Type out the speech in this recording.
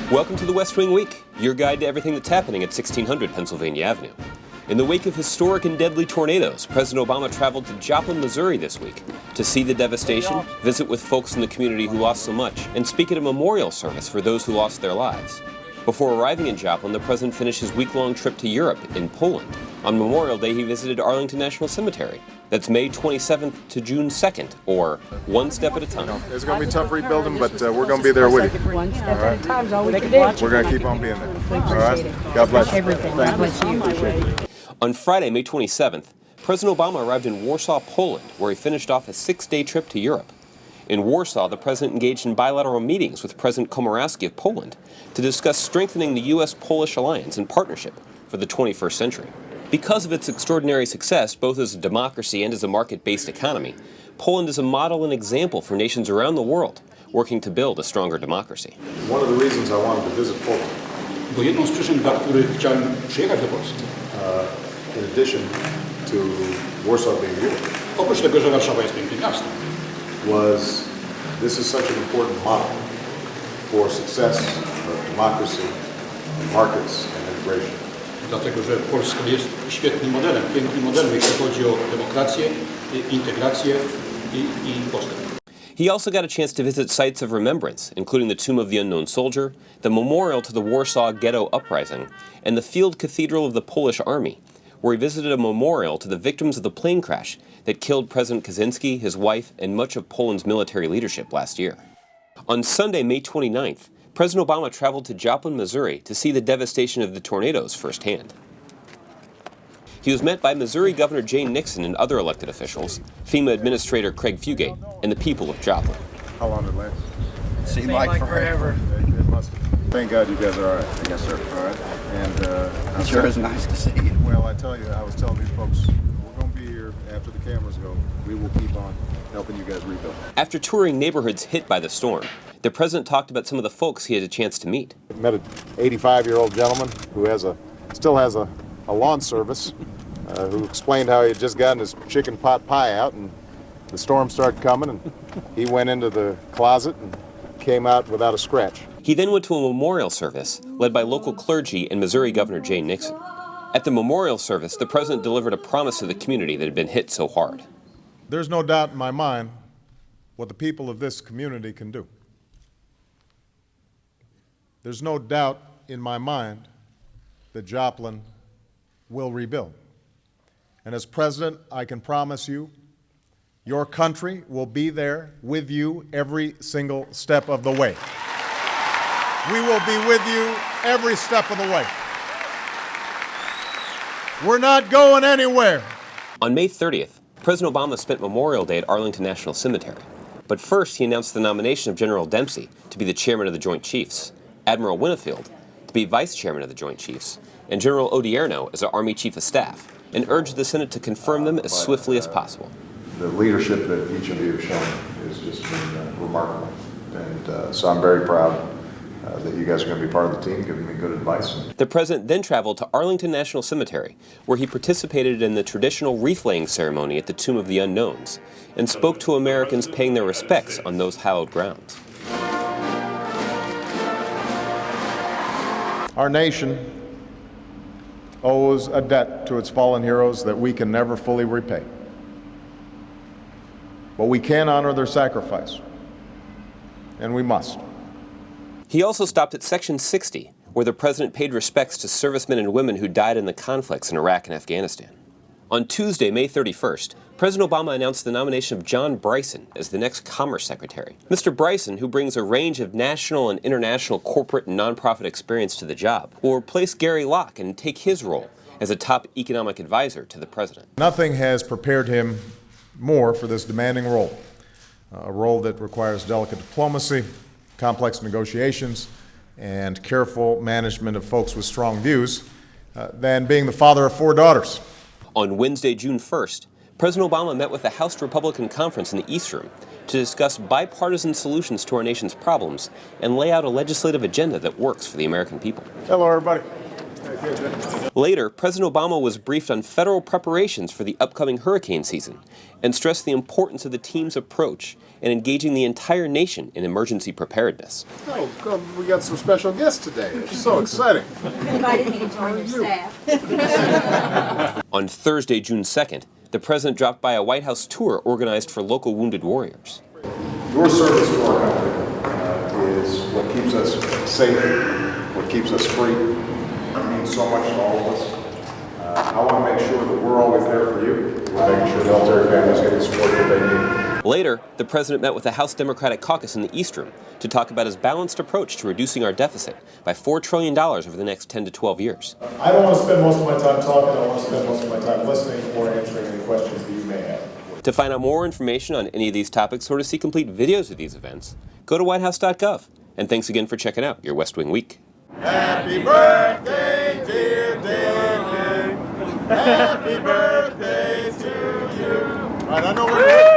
Welcome to the West Wing Week, your guide to everything that's happening at 1600 Pennsylvania Avenue. In the wake of historic and deadly tornadoes, President Obama traveled to Joplin, Missouri this week to see the devastation, visit with folks in the community who lost so much, and speak at a memorial service for those who lost their lives. Before arriving in Joplin, the president finished his week-long trip to Europe in Poland. On Memorial Day, he visited Arlington National Cemetery. That's May 27th to June 2nd, or one step at a time. It's going to be tough rebuilding, but we're going to be there with you. One step at a time is all we can do. We're going to keep on being there. All right? God bless you. God bless you. On Friday, May 27th, President Obama arrived in Warsaw, Poland, where he finished off a 6-day trip to Europe. In Warsaw, the president engaged in bilateral meetings with President Komorowski of Poland to discuss strengthening the U.S.-Polish alliance and partnership for the 21st century. Because of its extraordinary success, both as a democracy and as a market-based economy, Poland is a model and example for nations around the world working to build a stronger democracy. One of the reasons I wanted to visit Poland, Bo jedną z przyczyn, dla których chciałem przyjechać do Polski, in addition to Warsaw being beautiful, oprócz tego, że Warszawa jest pięknym miastem, was this is such an important model for success of democracy, markets, and integration. dlatego że Polska jest świetnym modelem, pięknym modelem, jeśli chodzi o demokrację, integrację i postęp. He also got a chance to visit sites of remembrance, including the Tomb of the Unknown Soldier, the memorial to the Warsaw Ghetto Uprising, and the Field Cathedral of the Polish Army, where he visited a memorial to the victims of the plane crash that killed President Kaczynski, his wife, and much of Poland's military leadership last year. On Sunday, May 29th, President Obama traveled to Joplin, Missouri to see the devastation of the tornadoes firsthand. He was met by Missouri Governor Jane Nixon and other elected officials, FEMA Administrator Craig Fugate, and the people of Joplin. How long did it last? Seemed like forever. It must have. Thank God you guys are all right. Yes, sir. All right. And It sure is nice to see you. well, I was telling these folks, we're going to be here after the cameras go. We will keep on helping you guys rebuild. After touring neighborhoods hit by the storm, the president talked about some of the folks he had a chance to meet. Met an 85-year-old gentleman who still has a lawn service, who explained how he had just gotten his chicken pot pie out, and the storm started coming, and he went into the closet and came out without a scratch. He then went to a memorial service led by local clergy and Missouri Governor Jane Nixon. At the memorial service, the president delivered a promise to the community that had been hit so hard. There's no doubt in my mind what the people of this community can do. There's no doubt in my mind that Joplin will rebuild. And as president, I can promise you, your country will be there with you every single step of the way. We will be with you every step of the way. We're not going anywhere. On May 30th, President Obama spent Memorial Day at Arlington National Cemetery. But first, he announced the nomination of General Dempsey to be the chairman of the Joint Chiefs, Admiral Winfield to be vice chairman of the Joint Chiefs, and General Odierno as our Army Chief of Staff, and urged the Senate to confirm them as swiftly as possible. The leadership that each of you have shown has just been remarkable. And so I'm very proud that you guys are going to be part of the team, giving me good advice. The president then traveled to Arlington National Cemetery, where he participated in the traditional wreath-laying ceremony at the Tomb of the Unknowns, and spoke to Americans paying their respects on those hallowed grounds. Our nation owes a debt to its fallen heroes that we can never fully repay. But we can honor their sacrifice, and we must. He also stopped at Section 60, where the president paid respects to servicemen and women who died in the conflicts in Iraq and Afghanistan. On Tuesday, May 31st, President Obama announced the nomination of John Bryson as the next Commerce Secretary. Mr. Bryson, who brings a range of national and international corporate and nonprofit experience to the job, will replace Gary Locke and take his role as a top economic advisor to the president. Nothing has prepared him more for this demanding role, a role that requires delicate diplomacy, complex negotiations, and careful management of folks with strong views, than being the father of 4 daughters. On Wednesday, June 1st, President Obama met with the House Republican Conference in the East Room to discuss bipartisan solutions to our nation's problems and lay out a legislative agenda that works for the American people. Hello, everybody. Later, President Obama was briefed on federal preparations for the upcoming hurricane season and stressed the importance of the team's approach and engaging the entire nation in emergency preparedness. Oh, good. We got some special guests today. It's so exciting. Invited me to join your staff. On Thursday, June 2nd, the president dropped by a White House tour organized for local wounded warriors. Your service to our country is what keeps us safe, what keeps us free. It means so much to all of us. I want to make sure that we're always there for you, making sure military families get the support that they need. Later, the president met with the House Democratic caucus in the East Room to talk about his balanced approach to reducing our deficit by $4 trillion over the next 10 to 12 years. I don't want to spend most of my time talking. I want to spend most of my time listening or answering any questions that you may have. To find out more information on any of these topics or to see complete videos of these events, go to whitehouse.gov. And thanks again for checking out your West Wing Week. Happy birthday, dear David. Happy birthday to you. All right, I know we're